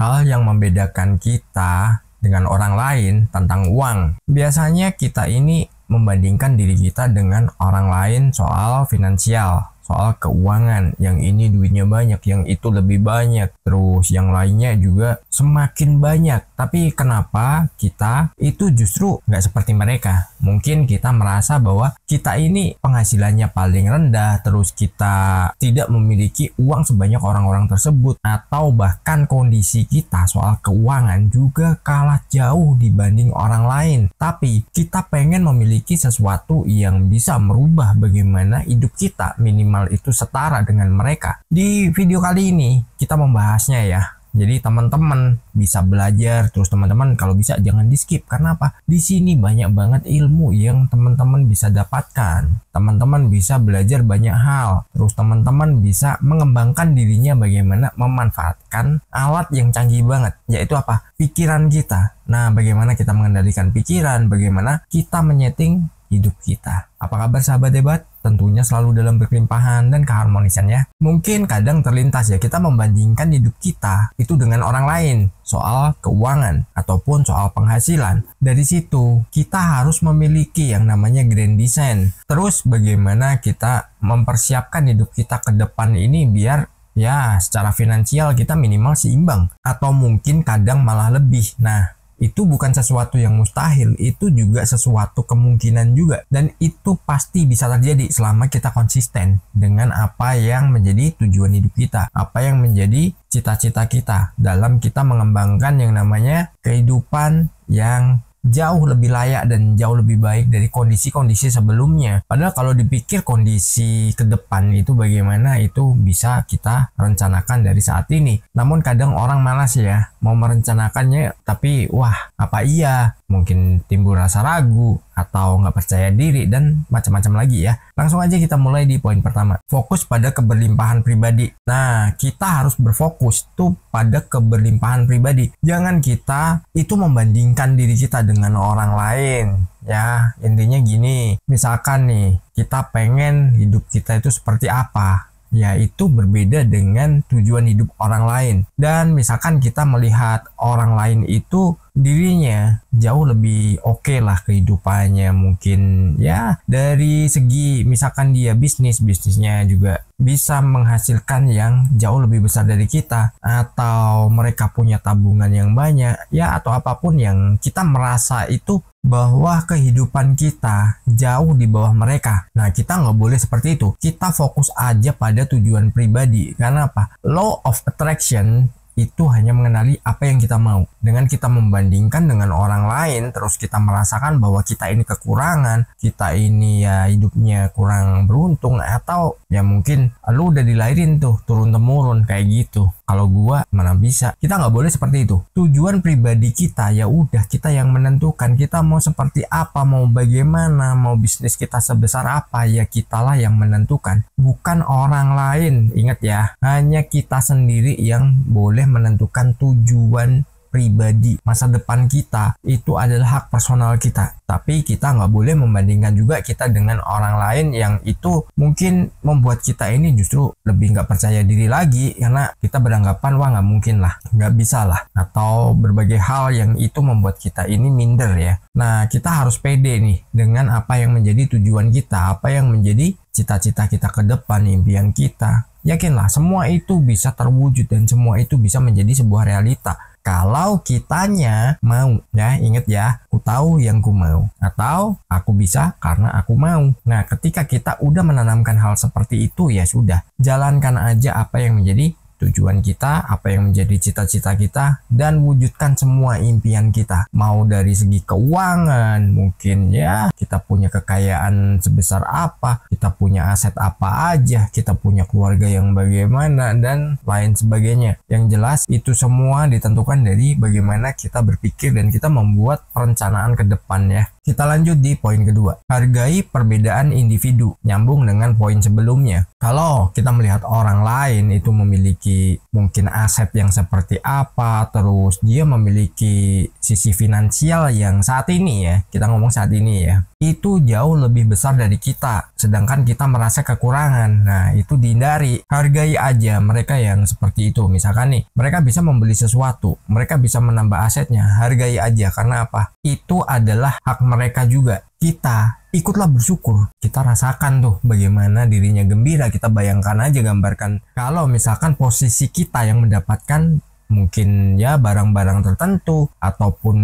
hal yang membedakan kita dengan orang lain tentang uang. Biasanya kita ini membandingkan diri kita dengan orang lain soal finansial, soal keuangan. Yang ini duitnya banyak, yang itu lebih banyak, terus yang lainnya juga semakin banyak. Tapi kenapa kita itu justru nggak seperti mereka? Mungkin kita merasa bahwa kita ini penghasilannya paling rendah, terus kita tidak memiliki uang sebanyak orang-orang tersebut, atau bahkan kondisi kita soal keuangan juga kalah jauh dibanding orang lain. Tapi kita pengen memiliki sesuatu yang bisa merubah bagaimana hidup kita, minimal itu setara dengan mereka. Di video kali ini kita membahasnya ya. Jadi teman-teman bisa belajar, terus teman-teman kalau bisa jangan di skip. Karena apa? Di sini banyak banget ilmu yang teman-teman bisa dapatkan. Teman-teman bisa belajar banyak hal. Terus teman-teman bisa mengembangkan dirinya bagaimana memanfaatkan alat yang canggih banget. Yaitu apa? Pikiran kita. Nah, bagaimana kita mengendalikan pikiran, bagaimana kita menyeting hidup kita. Apa kabar sahabat hebat? Tentunya selalu dalam berkelimpahan dan keharmonisan ya. Mungkin kadang terlintas ya, kita membandingkan hidup kita itu dengan orang lain soal keuangan ataupun soal penghasilan. Dari situ kita harus memiliki yang namanya grand design. Terus bagaimana kita mempersiapkan hidup kita ke depan ini biar ya secara finansial kita minimal seimbang atau mungkin kadang malah lebih. Nah, itu bukan sesuatu yang mustahil, itu juga sesuatu kemungkinan juga. Dan itu pasti bisa terjadi selama kita konsisten dengan apa yang menjadi tujuan hidup kita, apa yang menjadi cita-cita kita dalam kita mengembangkan yang namanya kehidupan yang jauh lebih layak dan jauh lebih baik dari kondisi-kondisi sebelumnya. Padahal kalau dipikir kondisi ke depan itu bagaimana, itu bisa kita rencanakan dari saat ini. Namun kadang orang malas ya mau merencanakannya, tapi wah apa iya, mungkin timbul rasa ragu atau nggak percaya diri dan macam-macam lagi ya. Langsung aja kita mulai di poin pertama, fokus pada keberlimpahan pribadi. Nah, kita harus berfokus tuh pada keberlimpahan pribadi. Jangan kita itu membandingkan diri kita dengan orang lain ya. Intinya gini, misalkan nih kita pengen hidup kita itu seperti apa, ya itu berbeda dengan tujuan hidup orang lain. Dan misalkan kita melihat orang lain itu dirinya jauh lebih oke lah kehidupannya, mungkin ya dari segi misalkan dia bisnisnya juga bisa menghasilkan yang jauh lebih besar dari kita, atau mereka punya tabungan yang banyak ya, atau apapun yang kita merasa itu bahwa kehidupan kita jauh di bawah mereka. Nah, kita nggak boleh seperti itu. Kita fokus aja pada tujuan pribadi. Karena apa? Law of attraction itu hanya mengenali apa yang kita mau. Dengan kita membandingkan dengan orang lain, terus kita merasakan bahwa kita ini kekurangan, kita ini ya hidupnya kurang beruntung, atau ya mungkin lu udah dilahirin tuh turun-temurun kayak gitu. Kalau gua mana bisa. Kita nggak boleh seperti itu. Tujuan pribadi kita ya udah kita yang menentukan. Kita mau seperti apa, mau bagaimana, mau bisnis kita sebesar apa, ya kitalah yang menentukan, bukan orang lain. Ingat ya, hanya kita sendiri yang boleh menentukan tujuan pribadi. Masa depan kita itu adalah hak personal kita, tapi kita nggak boleh membandingkan juga kita dengan orang lain yang itu mungkin membuat kita ini justru lebih nggak percaya diri lagi, karena kita beranggapan wah nggak mungkin lah, nggak bisa lah, atau berbagai hal yang itu membuat kita ini minder ya. Nah, kita harus pede nih dengan apa yang menjadi tujuan kita, apa yang menjadi cita-cita kita ke depan, impian kita. Yakinlah semua itu bisa terwujud dan semua itu bisa menjadi sebuah realita kalau kitanya mau ya. Ingat ya, aku tahu yang ku mau, atau aku bisa karena aku mau. Nah, ketika kita udah menanamkan hal seperti itu, ya sudah, jalankan aja apa yang menjadi tujuan kita, apa yang menjadi cita-cita kita, dan wujudkan semua impian kita. Mau dari segi keuangan, mungkin ya kita punya kekayaan sebesar apa, kita punya aset apa aja, kita punya keluarga yang bagaimana, dan lain sebagainya. Yang jelas itu semua ditentukan dari bagaimana kita berpikir dan kita membuat perencanaan ke depan ya. Kita lanjut di poin kedua, hargai perbedaan individu. Nyambung dengan poin sebelumnya. Kalau kita melihat orang lain itu memiliki mungkin aset yang seperti apa, terus dia memiliki sisi finansial yang saat ini ya, kita ngomong saat ini ya, itu jauh lebih besar dari kita, sedangkan kita merasa kekurangan. Nah, itu dihindari. Hargai aja mereka yang seperti itu. Misalkan nih, mereka bisa membeli sesuatu, mereka bisa menambah asetnya, hargai aja. Karena apa? Itu adalah hak mereka juga. Kita ikutlah bersyukur. Kita rasakan tuh bagaimana dirinya gembira. Kita bayangkan aja, gambarkan kalau misalkan posisi kita yang mendapatkan mungkin ya barang-barang tertentu ataupun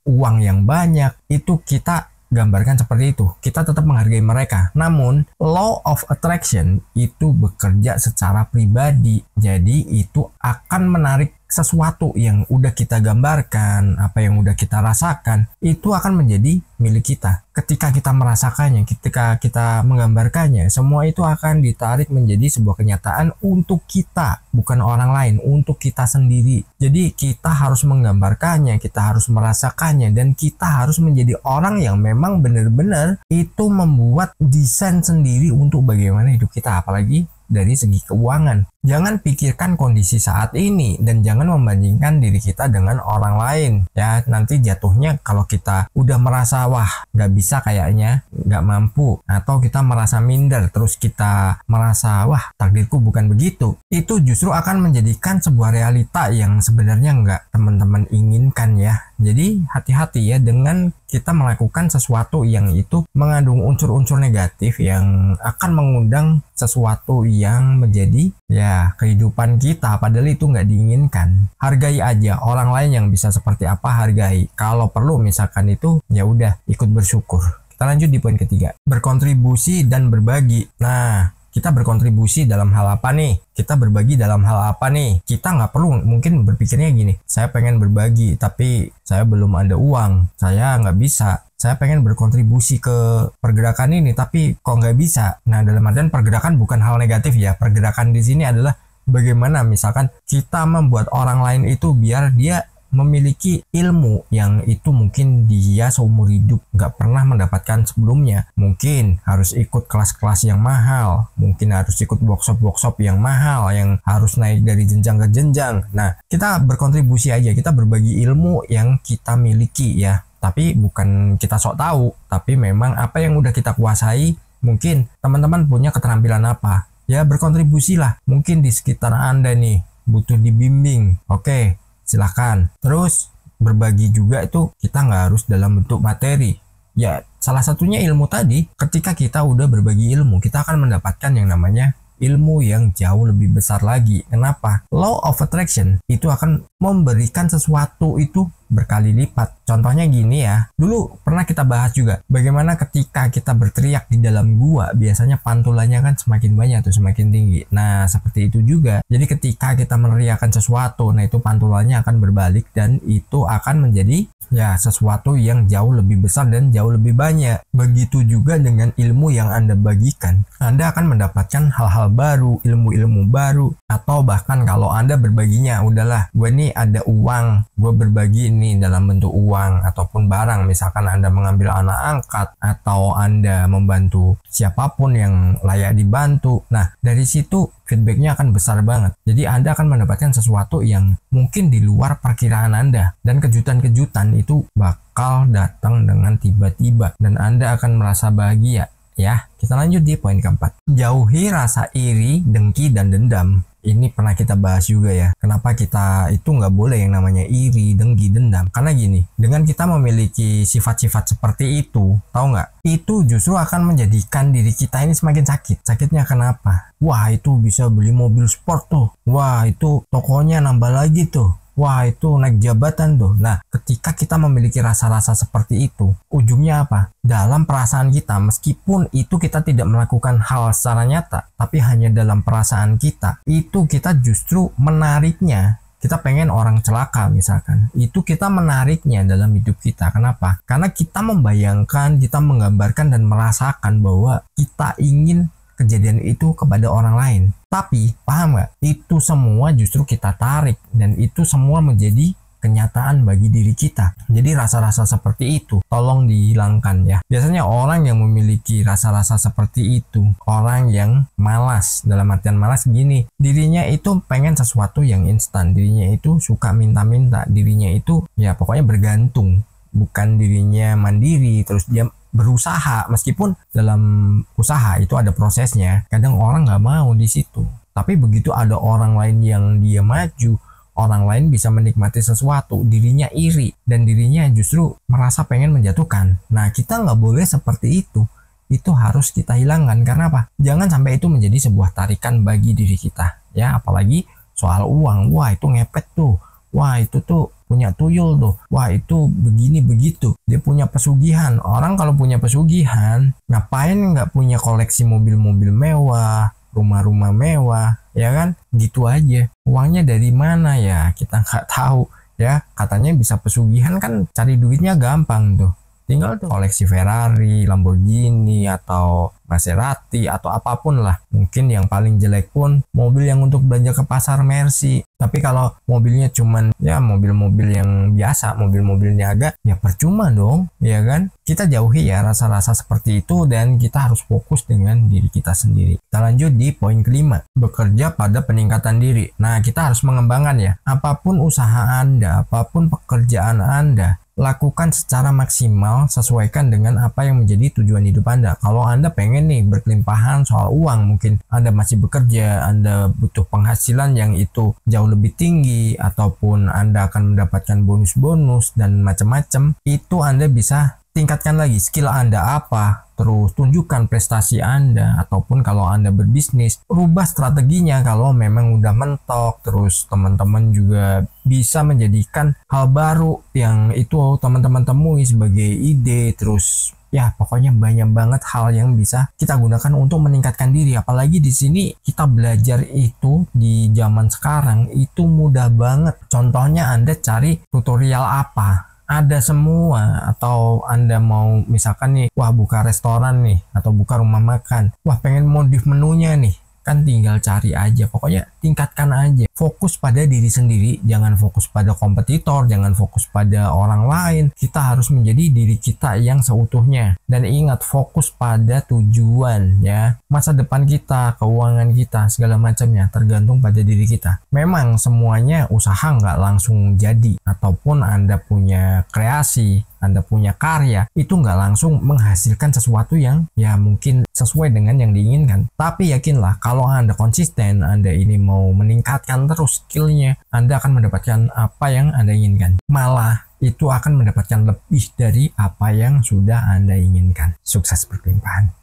uang yang banyak, itu kita gambarkan seperti itu. Kita tetap menghargai mereka. Namun, law of attraction itu bekerja secara pribadi. Jadi, itu akan menarik sesuatu yang udah kita gambarkan, apa yang udah kita rasakan, itu akan menjadi milik kita. Ketika kita merasakannya, ketika kita menggambarkannya, semua itu akan ditarik menjadi sebuah kenyataan untuk kita, bukan orang lain, untuk kita sendiri. Jadi kita harus menggambarkannya, kita harus merasakannya, dan kita harus menjadi orang yang memang benar-benar itu membuat desain sendiri untuk bagaimana hidup kita, apalagi dari segi keuangan. Jangan pikirkan kondisi saat ini dan jangan membandingkan diri kita dengan orang lain. Ya, nanti jatuhnya kalau kita udah merasa wah nggak bisa kayaknya, nggak mampu, atau kita merasa minder, terus kita merasa wah takdirku bukan begitu, itu justru akan menjadikan sebuah realita yang sebenarnya nggak teman-teman inginkan ya. Jadi hati-hati ya dengan kita melakukan sesuatu yang itu mengandung unsur-unsur negatif yang akan mengundang sesuatu yang menjadi ya kehidupan kita, padahal itu nggak diinginkan. Hargai aja orang lain yang bisa seperti apa, hargai. Kalau perlu misalkan itu ya udah ikut bersyukur. Kita lanjut di poin ketiga, berkontribusi dan berbagi. Nah, kita berkontribusi dalam hal apa nih? Kita berbagi dalam hal apa nih? Kita nggak perlu mungkin berpikirnya gini, saya pengen berbagi tapi saya belum ada uang, saya nggak bisa. Saya pengen berkontribusi ke pergerakan ini tapi kok nggak bisa. Nah, dalam artian pergerakan bukan hal negatif ya. Pergerakan di sini adalah bagaimana misalkan kita membuat orang lain itu biar dia memiliki ilmu yang itu mungkin dia seumur hidup nggak pernah mendapatkan sebelumnya. Mungkin harus ikut kelas-kelas yang mahal, mungkin harus ikut workshop-workshop yang mahal, yang harus naik dari jenjang ke jenjang. Nah, kita berkontribusi aja, kita berbagi ilmu yang kita miliki ya. Tapi bukan kita sok tahu, tapi memang apa yang udah kita kuasai. Mungkin teman-teman punya keterampilan apa, ya berkontribusilah. Mungkin di sekitar Anda nih butuh dibimbing, oke, silahkan. Terus berbagi juga itu kita nggak harus dalam bentuk materi. Ya salah satunya ilmu tadi. Ketika kita udah berbagi ilmu, kita akan mendapatkan yang namanya ilmu yang jauh lebih besar lagi. Kenapa? Law of attraction itu akan memberikan sesuatu itu berkali lipat. Contohnya gini ya, dulu pernah kita bahas juga bagaimana ketika kita berteriak di dalam gua, biasanya pantulannya kan semakin banyak tuh, semakin tinggi. Nah seperti itu juga, jadi ketika kita meneriakkan sesuatu, nah itu pantulannya akan berbalik dan itu akan menjadi ya sesuatu yang jauh lebih besar dan jauh lebih banyak. Begitu juga dengan ilmu yang Anda bagikan, Anda akan mendapatkan hal-hal baru, ilmu-ilmu baru, atau bahkan kalau Anda berbaginya, udahlah gue nih ada uang, gue berbagi ini dalam bentuk uang ataupun barang. Misalkan Anda mengambil anak angkat atau Anda membantu siapapun yang layak dibantu. Nah dari situ feedbacknya akan besar banget. Jadi Anda akan mendapatkan sesuatu yang mungkin di luar perkiraan Anda, dan kejutan-kejutan itu bakal datang dengan tiba-tiba dan Anda akan merasa bahagia. Ya, kita lanjut di poin keempat. Jauhi rasa iri, dengki, dan dendam. Ini pernah kita bahas juga ya. Kenapa kita itu nggak boleh yang namanya iri, dengki, dendam? Karena gini, dengan kita memiliki sifat-sifat seperti itu, tahu nggak? Itu justru akan menjadikan diri kita ini semakin sakit. Sakitnya kenapa? Wah, itu bisa beli mobil sport tuh. Wah, itu tokonya nambah lagi tuh. Wah, itu naik jabatan tuh. Nah, ketika kita memiliki rasa-rasa seperti itu, ujungnya apa? Dalam perasaan kita, meskipun itu kita tidak melakukan hal secara nyata, tapi hanya dalam perasaan kita, itu kita justru menariknya. Kita pengen orang celaka misalkan, itu kita menariknya dalam hidup kita. Kenapa? Karena kita membayangkan, kita menggambarkan dan merasakan bahwa kita ingin kejadian itu kepada orang lain. Tapi paham nggak? Itu semua justru kita tarik dan itu semua menjadi kenyataan bagi diri kita. Jadi rasa-rasa seperti itu tolong dihilangkan ya. Biasanya orang yang memiliki rasa-rasa seperti itu, orang yang malas, dalam artian malas gini, dirinya itu pengen sesuatu yang instan, dirinya itu suka minta-minta, dirinya itu ya pokoknya bergantung, bukan dirinya mandiri, terus dia berusaha, meskipun dalam usaha itu ada prosesnya, kadang orang nggak mau di situ. Tapi begitu ada orang lain yang dia maju, orang lain bisa menikmati sesuatu, dirinya iri dan dirinya justru merasa pengen menjatuhkan. Nah, kita nggak boleh seperti itu. Itu harus kita hilangkan. Karena apa? Jangan sampai itu menjadi sebuah tarikan bagi diri kita. Ya, apalagi soal uang. Wah, itu ngepet tuh. Wah, itu tuh punya tuyul tuh. Wah, itu begini begitu. Dia punya pesugihan. Orang kalau punya pesugihan, ngapain nggak punya koleksi mobil-mobil mewah, rumah-rumah mewah, ya kan? Gitu aja. Uangnya dari mana ya? Kita nggak tahu ya. Katanya bisa pesugihan kan, cari duitnya gampang tuh. Tinggal tuh koleksi Ferrari, Lamborghini, atau Maserati, atau apapun lah. Mungkin yang paling jelek pun mobil yang untuk belanja ke pasar Mercy. Tapi kalau mobilnya cuman ya mobil-mobil yang biasa, mobil-mobil niaga, ya percuma dong, ya kan? Kita jauhi ya rasa-rasa seperti itu dan kita harus fokus dengan diri kita sendiri. Kita lanjut di poin kelima, bekerja pada peningkatan diri. Nah, kita harus mengembangkan ya. Apapun usaha Anda, apapun pekerjaan Anda, lakukan secara maksimal, sesuaikan dengan apa yang menjadi tujuan hidup Anda. Kalau Anda pengen nih berkelimpahan soal uang, mungkin Anda masih bekerja, Anda butuh penghasilan yang itu jauh lebih tinggi, ataupun Anda akan mendapatkan bonus-bonus dan macam-macam, itu Anda bisa tingkatkan lagi skill Anda apa, terus tunjukkan prestasi Anda, ataupun kalau Anda berbisnis, rubah strateginya kalau memang udah mentok, terus teman-teman juga bisa menjadikan hal baru yang itu teman-teman temui sebagai ide, terus ya pokoknya banyak banget hal yang bisa kita gunakan untuk meningkatkan diri. Apalagi di sini kita belajar itu di zaman sekarang itu mudah banget. Contohnya Anda cari tutorial apa, ada semua. Atau Anda mau misalkan nih, wah buka restoran nih, atau buka rumah makan, wah pengen modif menunya nih, kan tinggal cari aja. Pokoknya tingkatkan aja, fokus pada diri sendiri, jangan fokus pada kompetitor, jangan fokus pada orang lain. Kita harus menjadi diri kita yang seutuhnya, dan ingat, fokus pada tujuan ya. Masa depan kita, keuangan kita, segala macamnya tergantung pada diri kita. Memang semuanya usaha nggak langsung jadi, ataupun Anda punya kreasi, Anda punya karya, itu nggak langsung menghasilkan sesuatu yang ya mungkin sesuai dengan yang diinginkan. Tapi yakinlah, kalau Anda konsisten, Anda ini mau meningkatkan terus skillnya, Anda akan mendapatkan apa yang Anda inginkan. Malah itu akan mendapatkan lebih dari apa yang sudah Anda inginkan. Sukses berkelimpahan.